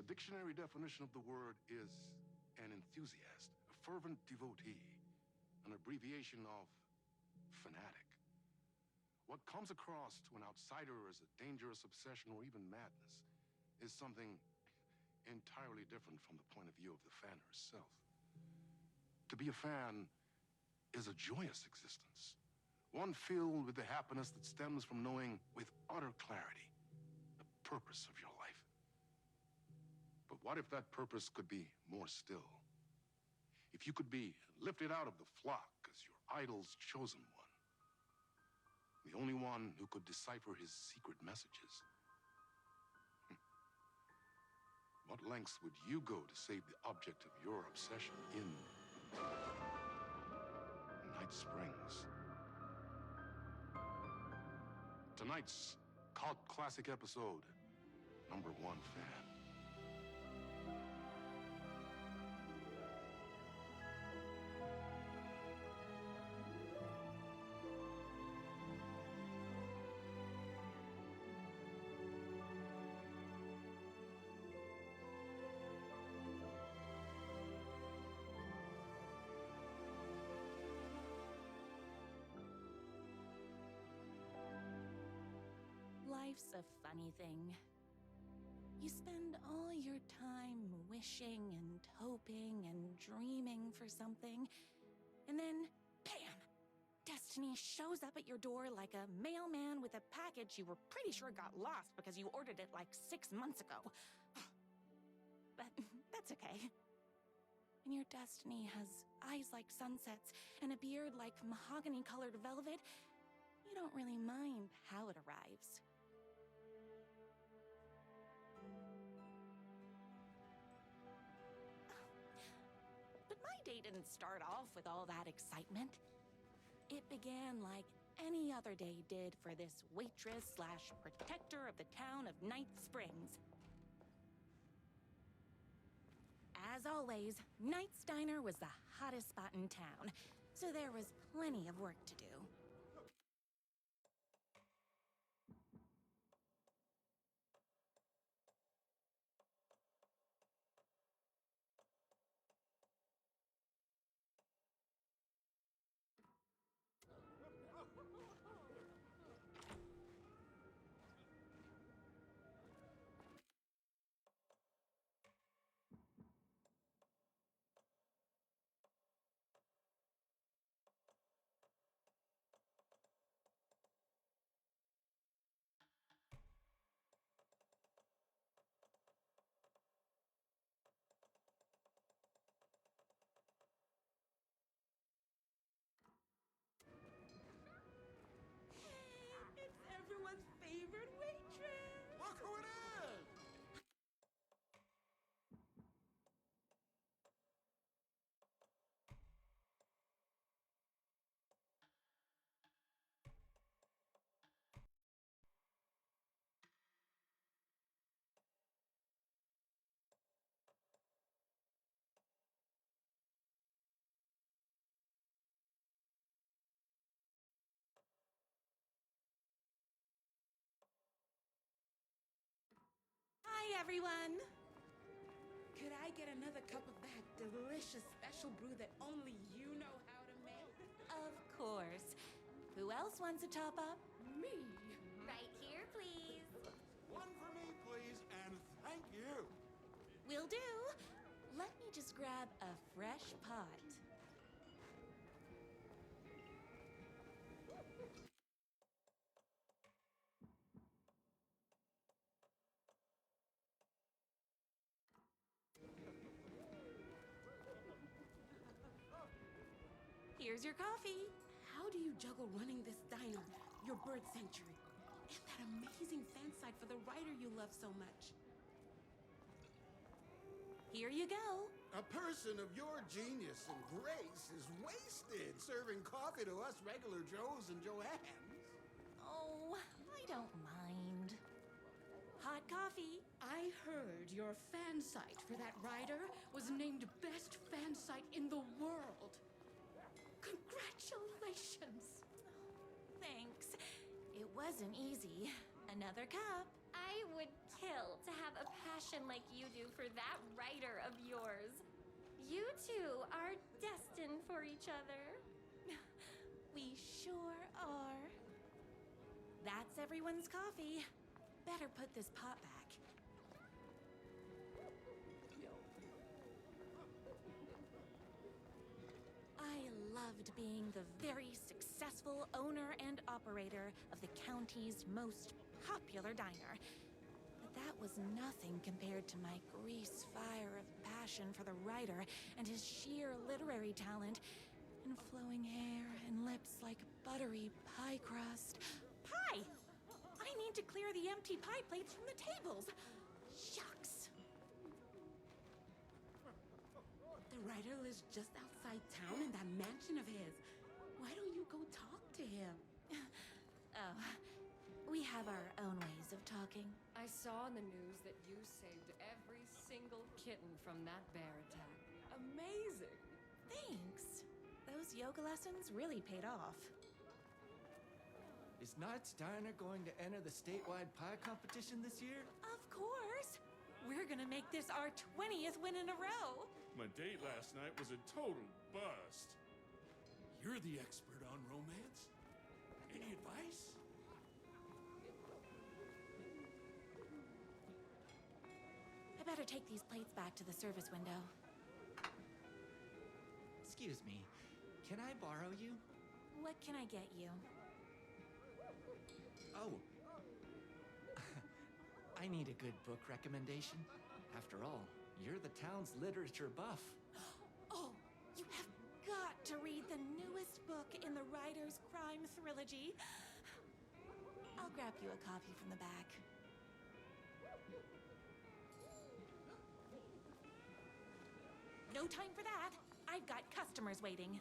dictionary definition of the word is an enthusiast, a fervent devotee, an abbreviation of fanatic. What comes across to an outsider as a dangerous obsession or even madness is something entirely different from the point of view of the fan herself. To be a fan is a joyous existence, one filled with the happiness that stems from knowing with utter clarity the purpose of your life. But what if that purpose could be more still? If you could be lifted out of the flock as your idol's chosen one, the only one who could decipher his secret messages. What lengths would you go to save the object of your obsession in Night Springs? Tonight's cult classic episode, number one fan. Life's a funny thing. You spend all your time wishing and hoping and dreaming for something, and then, bam! Destiny shows up at your door like a mailman with a package you were pretty sure got lost because you ordered it like 6 months ago. But that's okay. When your destiny has eyes like sunsets and a beard like mahogany-colored velvet, you don't really mind how it arrives. But my day didn't start off with all that excitement. It began like any other day did for this waitress/protector of the town of Night Springs. As always, Knight's Diner was the hottest spot in town, so there was plenty of work to do. It's everyone's favorite waitress! Look who it is! Hi, everyone! Could I get another cup of that delicious special brew that only you know how to make? Of course. Who else wants a top-up? Me? Right here, please. One for me, please, and thank you. Will do. Let me just grab a fresh pot. Here's your coffee. How do you juggle running this diner, your bird sanctuary, and that amazing fan site for the writer you love so much? Here you go. A person of your genius and grace is wasted serving coffee to us regular Joes and Joannes. Oh, I don't mind. Hot coffee. I heard your fan site for that writer was named Best Fan Site in the World. Congratulations! Thanks. It wasn't easy. Another cup. I would kill to have a passion like you do for that writer of yours. You two are destined for each other. We sure are. That's everyone's coffee. Better put this pot back. I loved being the very successful owner and operator of the county's most popular diner. But that was nothing compared to my grease fire of passion for the writer and his sheer literary talent, and flowing hair and lips like buttery pie crust. Pie! I need to clear the empty pie plates from the tables. Shucks. The writer lives just outside town in that mansion of his. Why don't you go talk to him? Oh, we have our own ways of talking. I saw in the news that you saved every single kitten from that bear attack. Amazing! Thanks. Those yoga lessons really paid off. Is Knight's Diner going to enter the statewide pie competition this year? Of course. We're gonna make this our 20th win in a row. My date last night was a total bust. You're the expert on romance. Any advice? I better take these plates back to the service window. Excuse me, can I borrow you? What can I get you? Oh. I need a good book recommendation. After all, you're the town's literature buff. Oh, you have got to read the newest book in the Writer's Crime Trilogy. I'll grab you a copy from the back. No time for that. I've got customers waiting.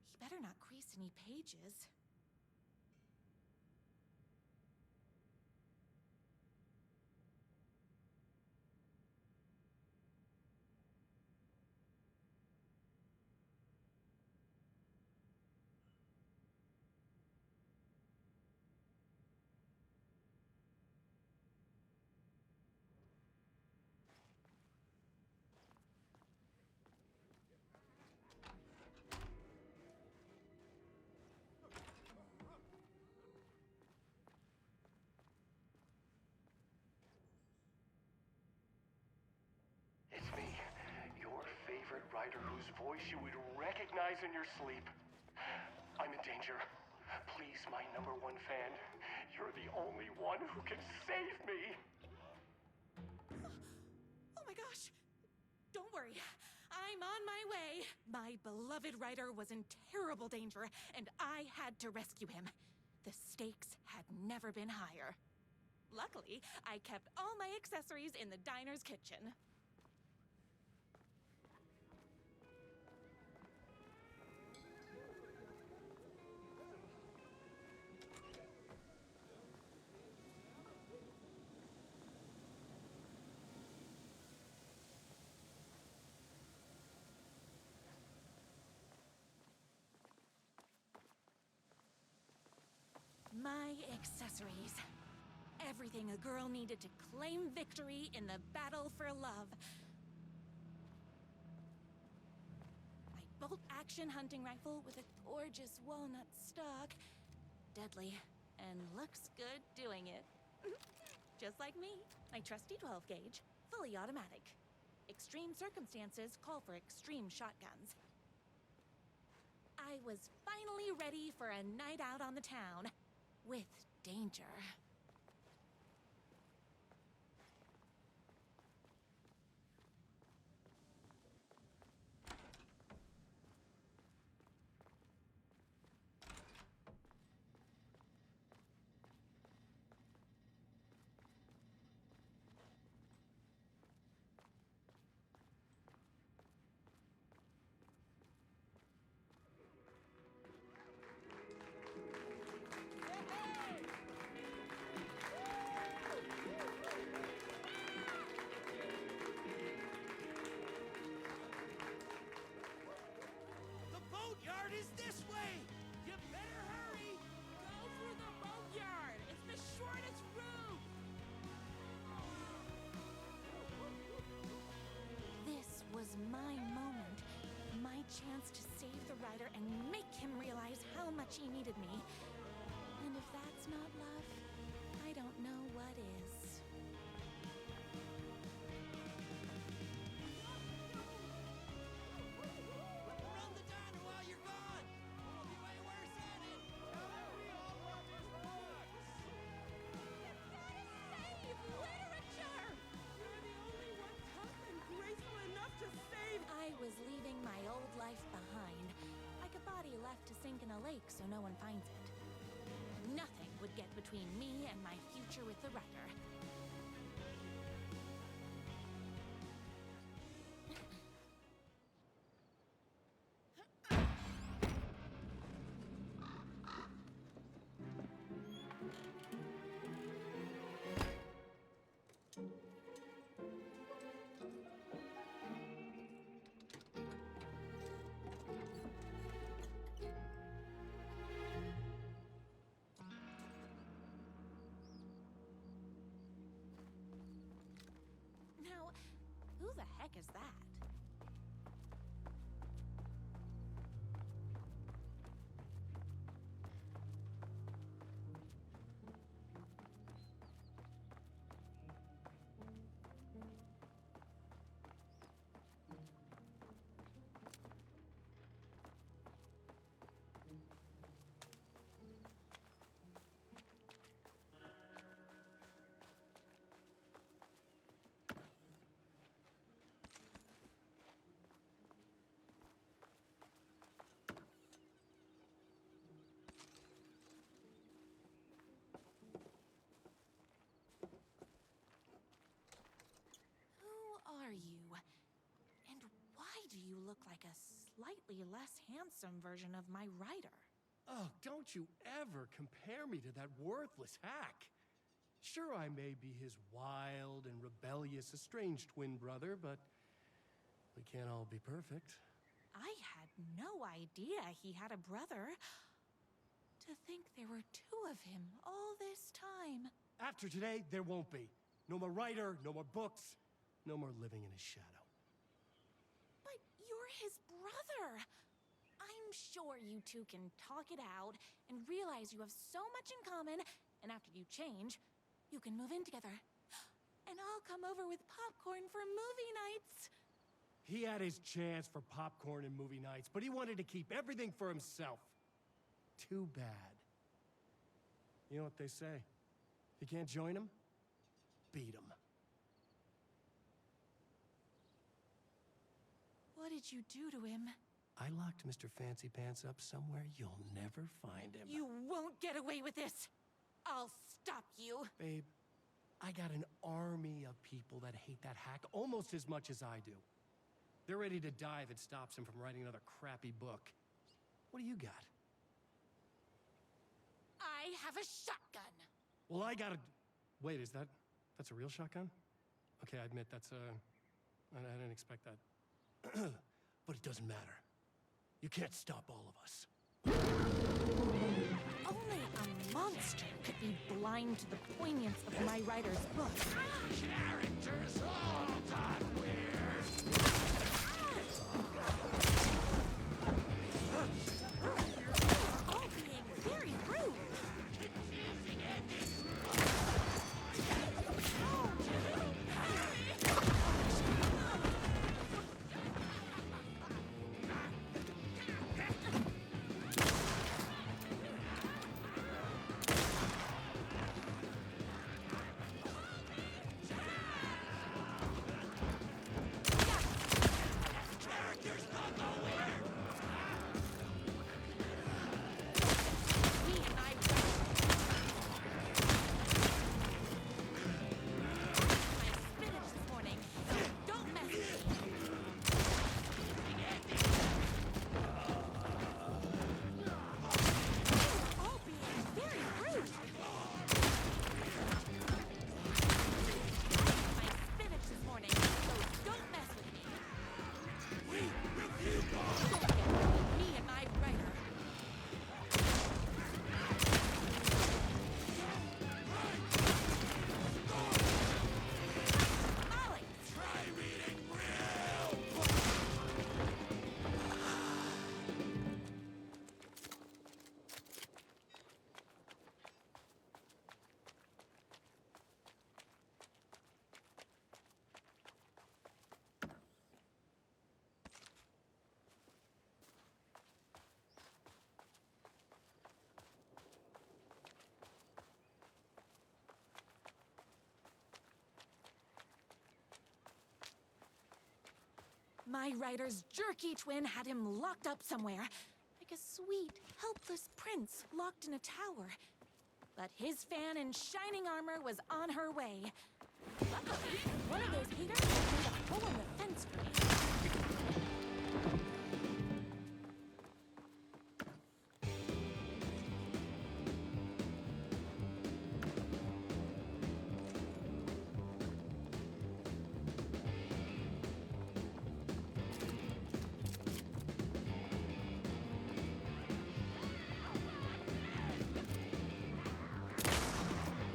He better not crease any pages. It's me, your favorite writer whose voice you would recognize in your sleep. I'm in danger. Please, my number one fan, you're the only one who can save me. Oh my gosh! Don't worry, I'm on my way. My beloved writer was in terrible danger, and I had to rescue him. The stakes had never been higher. Luckily, I kept all my accessories in the diner's kitchen. My accessories. Everything a girl needed to claim victory in the battle for love. My bolt-action hunting rifle with a gorgeous walnut stock. Deadly, and looks good doing it. Just like me. My trusty 12 gauge, fully automatic. Extreme circumstances call for extreme shotguns. I was finally ready for a night out on the town. With danger. and make him realize how much he needed me. And if that's not love, I don't know what is. Run the diner while you're gone! We'll be way worse at it! Save literature! You're the only one tough and graceful enough to save. I was leaving my old life behind, like a body left to sink in a lake so no one finds it. Nothing would get between me and my future with the writer. Now, who the heck is that? Are you? And why do you look like a slightly less handsome version of my writer? Oh, don't you ever compare me to that worthless hack. Sure, I may be his wild and rebellious estranged twin brother, but we can't all be perfect. I had no idea he had a brother. To think there were two of him all this time. After today, there won't be. No more writer, no more books, no more living in his shadow. But you're his brother. I'm sure you two can talk it out and realize you have so much in common, and after you change, you can move in together. And I'll come over with popcorn for movie nights. He had his chance for popcorn and movie nights, but he wanted to keep everything for himself. Too bad. You know what they say? If you can't join him, beat him. What did you do to him? I locked Mr. Fancy Pants up somewhere you'll never find him. You won't get away with this. I'll stop you. Babe, I got an army of people that hate that hack almost as much as I do. They're ready to die if it stops him from writing another crappy book. What do you got? I have a shotgun. Well, I got a... Wait, that's a real shotgun? Okay, I admit that's I didn't expect that. But it doesn't matter. You can't stop all of us. Only a monster could be blind to the poignance of my writer's book. Characters all done weird! All being very rude. Confusing ending! My writer's jerky twin had him locked up somewhere, like a sweet, helpless prince locked in a tower. But his fan in shining armor was on her way. Luckily, one of those haters made a hole in the fence for me.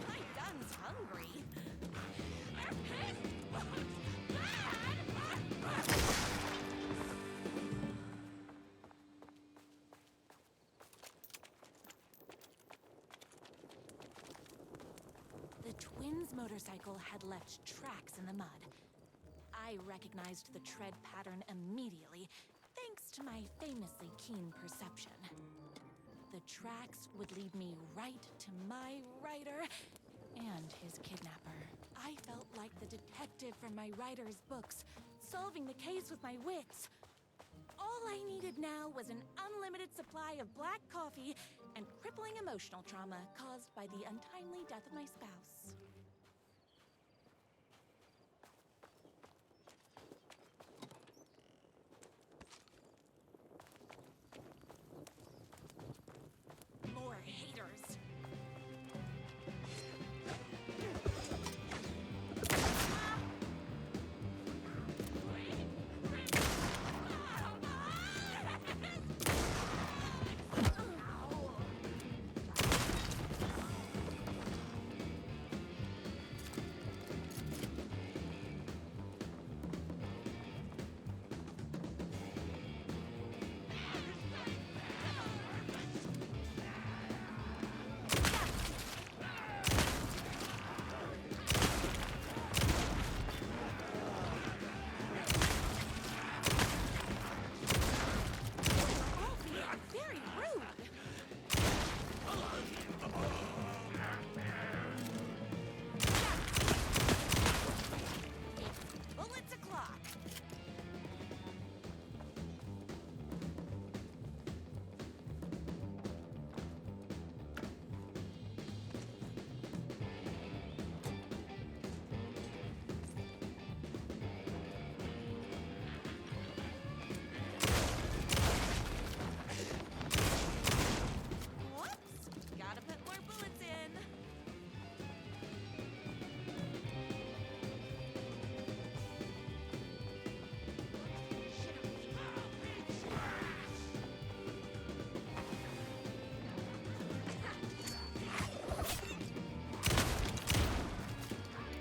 My gun's hungry. The twins' motorcycle had left tracks in the mud. I recognized the tread pattern immediately, thanks to my famously keen perception. The tracks would lead me right to my writer and his kidnapper. I felt like the detective from my writer's books, solving the case with my wits. All I needed now was an unlimited supply of black coffee and crippling emotional trauma caused by the untimely death of my spouse. More haters. All being very rude. It's bullets o'clock. Whoops! Gotta put more bullets in.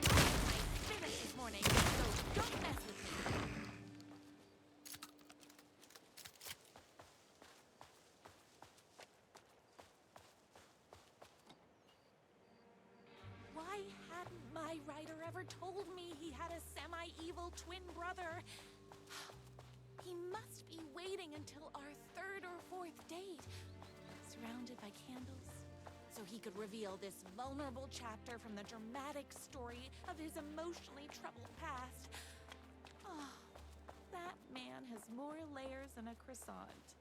I finished this morning, so don't mess with me. Why hadn't my writer ever told me he had a semi-evil twin brother? He must be waiting until our third or fourth date, surrounded by candles, so he could reveal this vulnerable chapter from the dramatic story of his emotionally troubled past. Oh, that man has more layers than a croissant.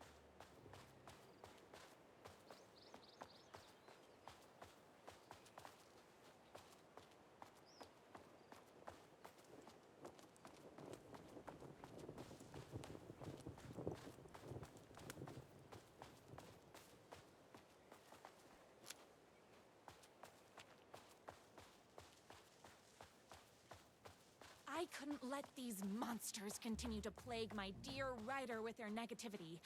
I couldn't let these monsters continue to plague my dear writer with their negativity.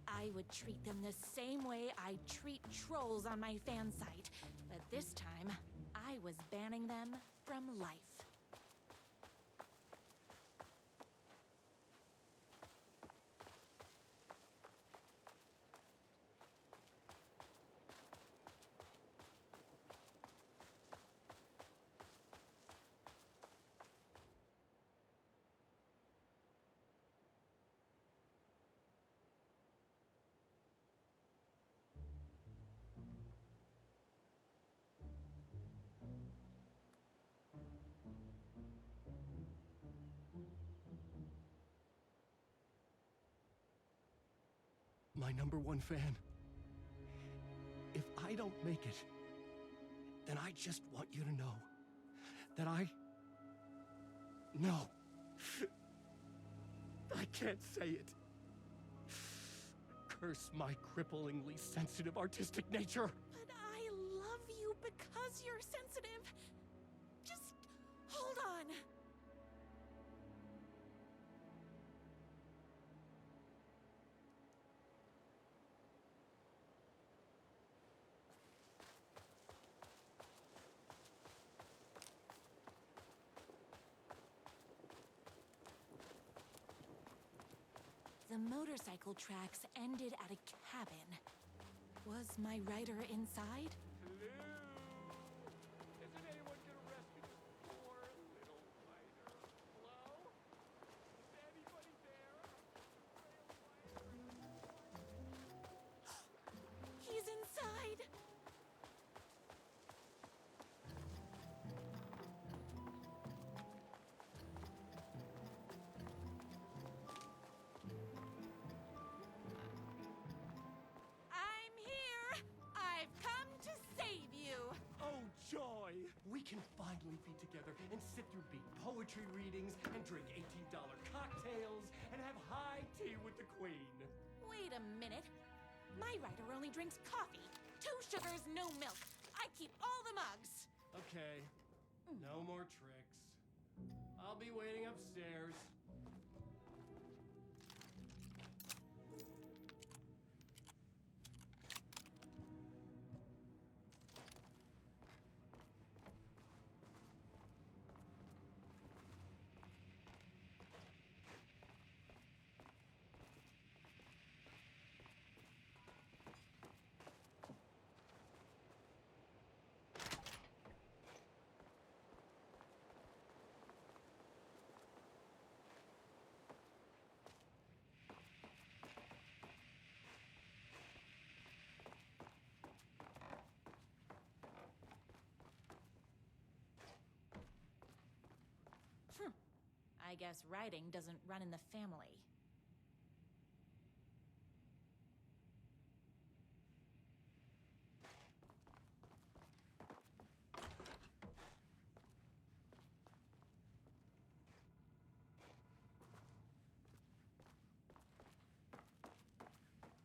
I would treat them the same way I treat trolls on my fan site, but this time, I was banning them from life. my #1 fan. If I don't make it, then I just want you to know that No. I can't say it. Curse my cripplingly sensitive artistic nature. But I love you because you're sensitive. Just hold on. The motorcycle tracks ended at a cabin. Was my rider inside? Hello? Isn't anyone gonna rescue this poor little fighter? Hello? Is anybody there? He's inside! I'm here! I've come to save you! Oh, joy! We can finally be together and sit through beat poetry readings and drink $18 cocktails and have high tea with the queen. Wait a minute. My rider only drinks coffee. 2 sugars, no milk. I keep all the mugs. Okay, no more tricks. I'll be waiting upstairs. I guess riding doesn't run in the family.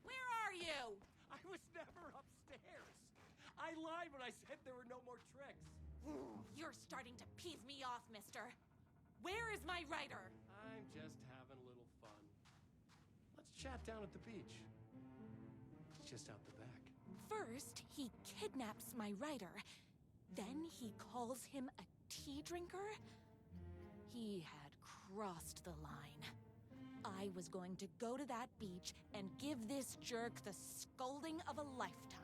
Where are you? I was never upstairs. I lied when I said there were no more tricks. You're starting to piss me off, mister. Where is my rider? I'm just having a little fun. Let's chat down at the beach. It's just out the back. First, he kidnaps my rider. Then he calls him a tea drinker. He had crossed the line. I was going to go to that beach and give this jerk the scolding of a lifetime.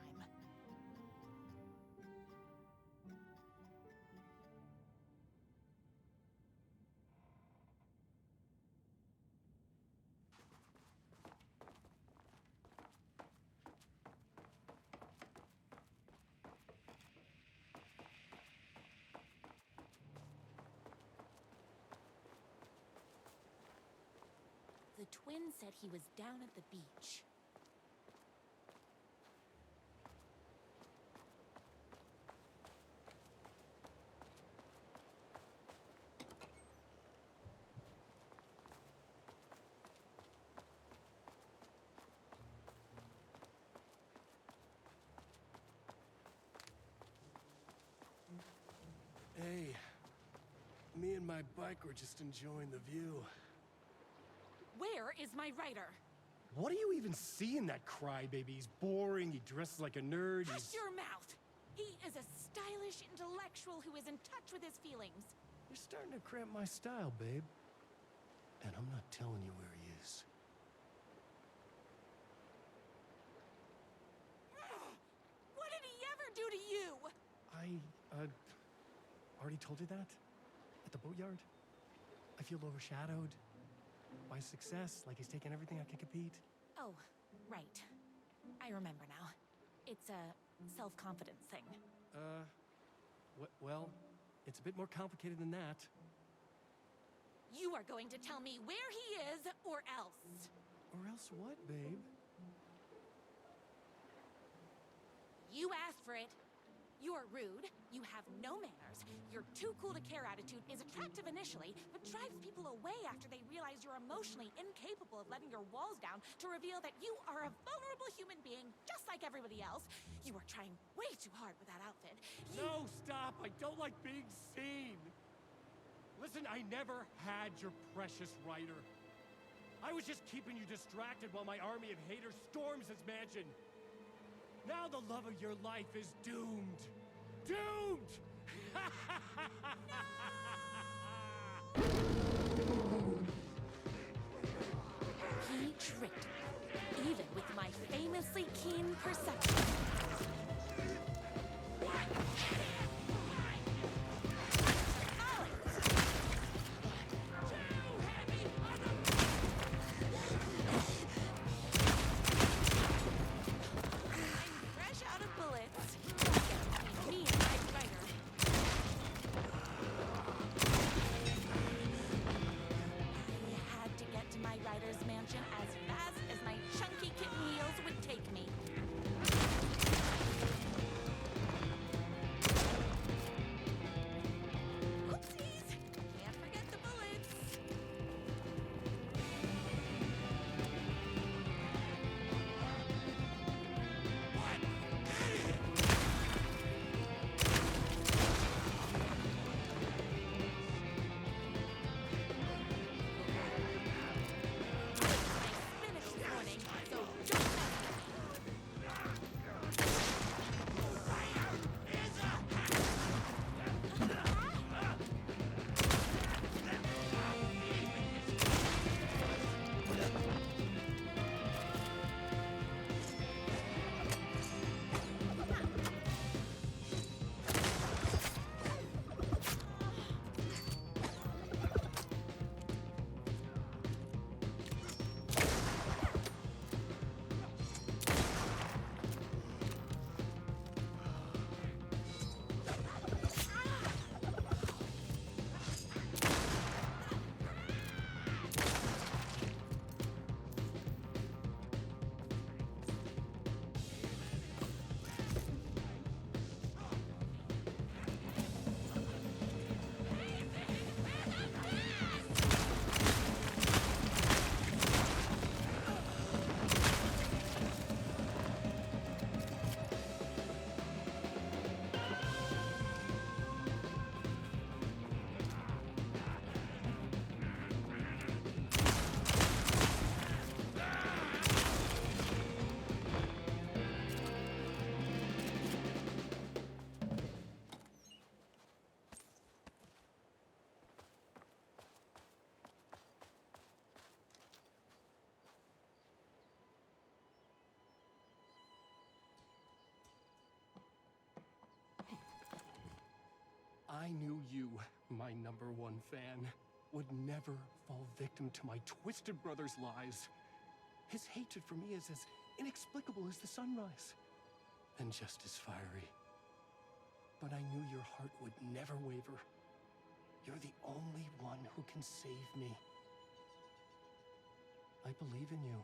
The twin said he was down at the beach. Hey, me and my bike were just enjoying the view. Where is my rider? What do you even see in that crybaby? He's boring, he dresses like a nerd, Hush your mouth! He is a stylish intellectual who is in touch with his feelings. You're starting to cramp my style, babe. And I'm not telling you where he is. What did he ever do to you? I already told you that? At the boatyard? I feel overshadowed by success, like he's taking everything I can compete. Oh, right. I remember now. It's a self-confidence thing. Well, it's a bit more complicated than that. You are going to tell me where he is, or else. Or else what, babe? for it. You're rude, you have no manners, your too cool to care attitude is attractive initially, but drives people away after they realize you're emotionally incapable of letting your walls down to reveal that you are a vulnerable human being just like everybody else. You are trying way too hard with that outfit. No, stop! I don't like being seen! Listen, I never had your precious writer. I was just keeping you distracted while my army of haters storms his mansion. Now the love of your life is doomed. Doomed! He tricked me, even with my famously keen perception. I knew you, my #1 fan, would never fall victim to my twisted brother's lies. His hatred for me is as inexplicable as the sunrise, and just as fiery. But I knew your heart would never waver. You're the only one who can save me. I believe in you.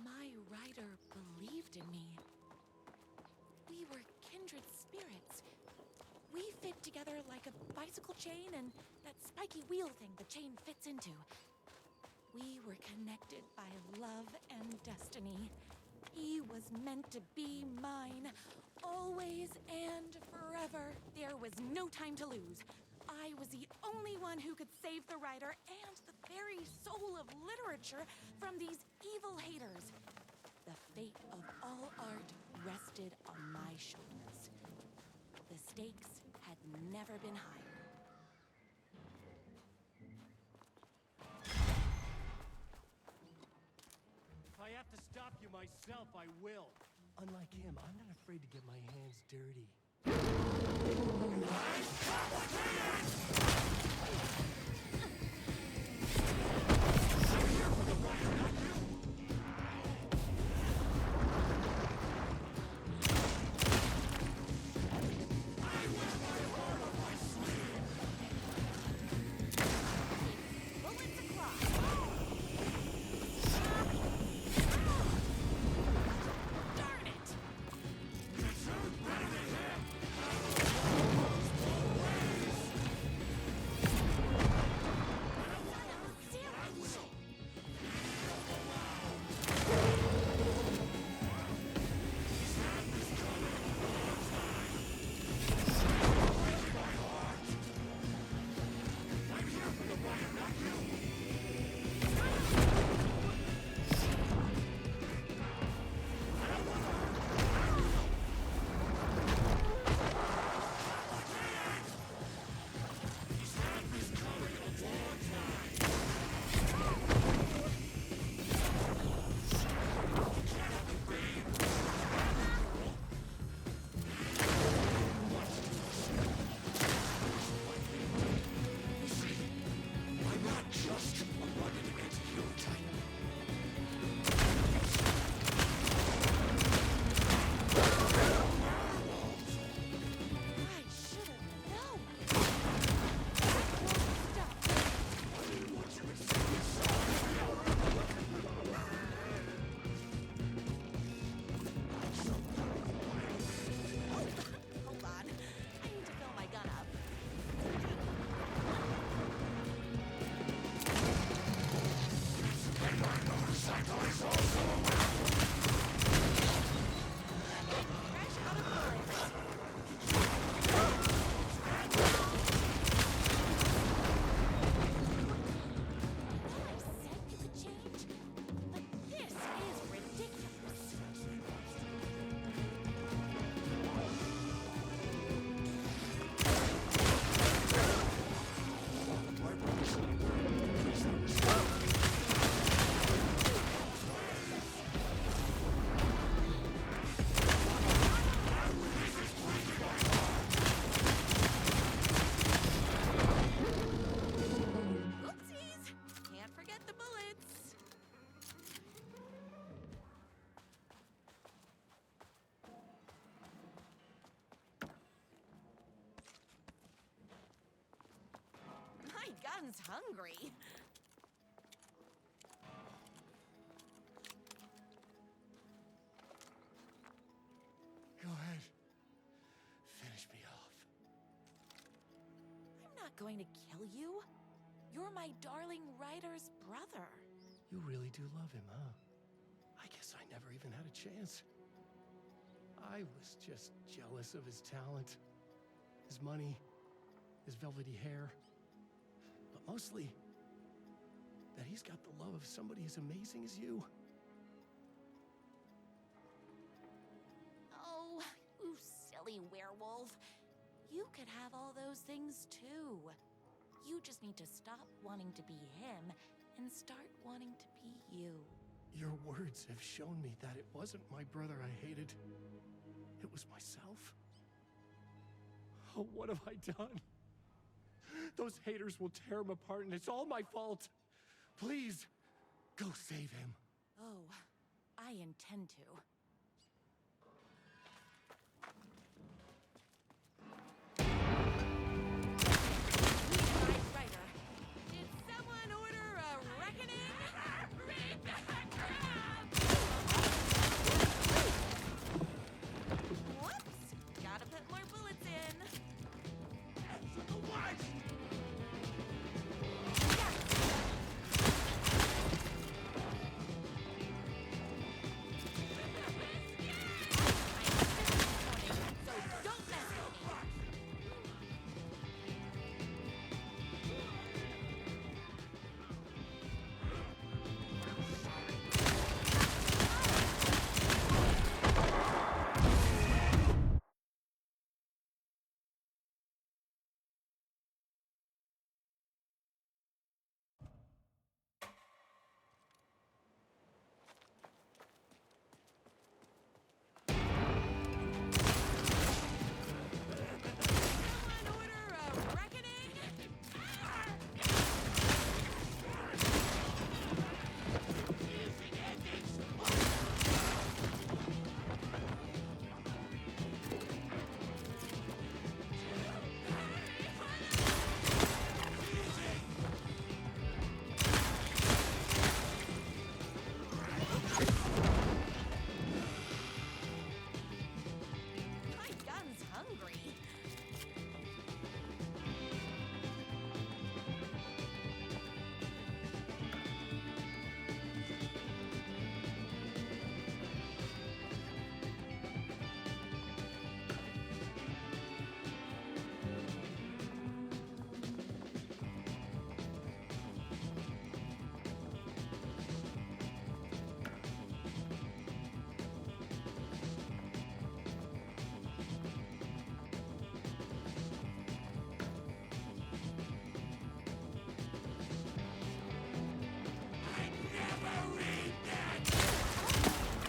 My rider believed in me. We were kindred spirits. We fit together like a bicycle chain and that spiky wheel thing the chain fits into. We were connected by love and destiny. He was meant to be mine, always and forever. There was no time to lose. I was the only one who could save the writer and the very soul of literature from these evil haters. The fate of all art rested on my shoulders. The stakes had never been higher. If I have to stop you myself, I will. Unlike him, I'm not afraid to get my hands dirty. gun's hungry. Go ahead. Finish me off. I'm not going to kill you. You're my darling writer's brother. You really do love him, huh? I guess I never even had a chance. I was just jealous of his talent, his money, his velvety hair. But mostly, that he's got the love of somebody as amazing as you. Oh, you silly werewolf. You could have all those things too. You just need to stop wanting to be him and start wanting to be you. Your words have shown me that it wasn't my brother I hated. It was myself. Oh, what have I done? Those haters will tear him apart, and it's all my fault. Please, go save him. Oh, I intend to. Did someone order a reckoning? Read the crab! Whoops! Gotta put more bullets in. So don't mess with me. Someone order a reckoning? My gun's hungry.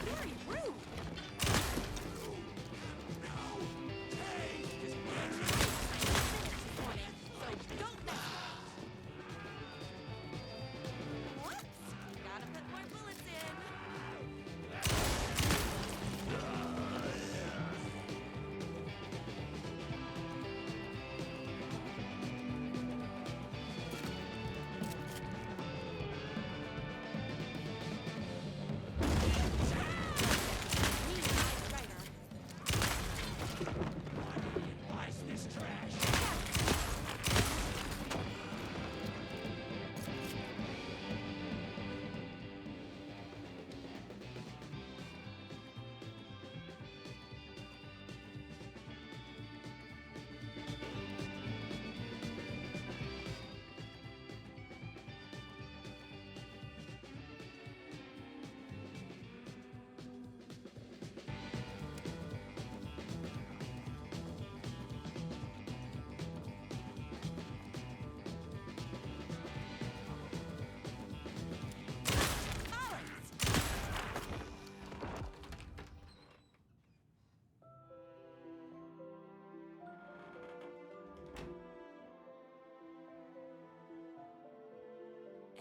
Very rude. So don't mess with me. Whoops! Gotta put more bullets in. Me, Knight Rider.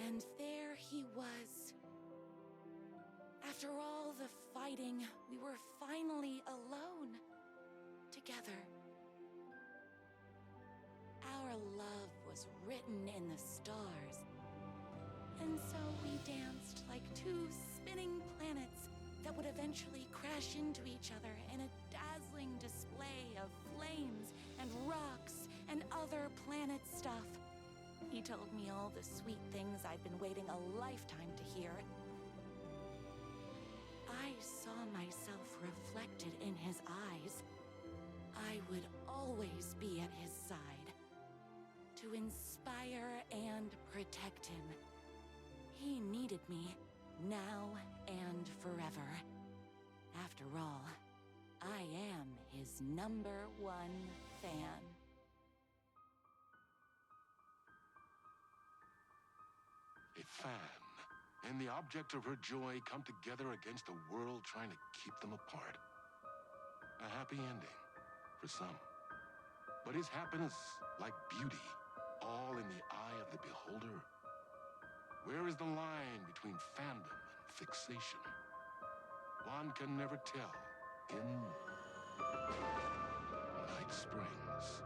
And there he was. After all the fighting, we were finally alone. Together. Our love was rich written in the stars. And so we danced like two spinning planets that would eventually crash into each other in a dazzling display of flames and rocks and other planet stuff. He told me all the sweet things I'd been waiting a lifetime to hear. I saw myself reflected in his eyes. I would always be at his side, to inspire and protect him. He needed me, now and forever. After all, I am his #1 fan. A fan and the object of her joy come together against a world trying to keep them apart. A happy ending for some. But is happiness, like beauty, all in the eye of the beholder? Where is the line between fandom and fixation? One can never tell in Night Springs.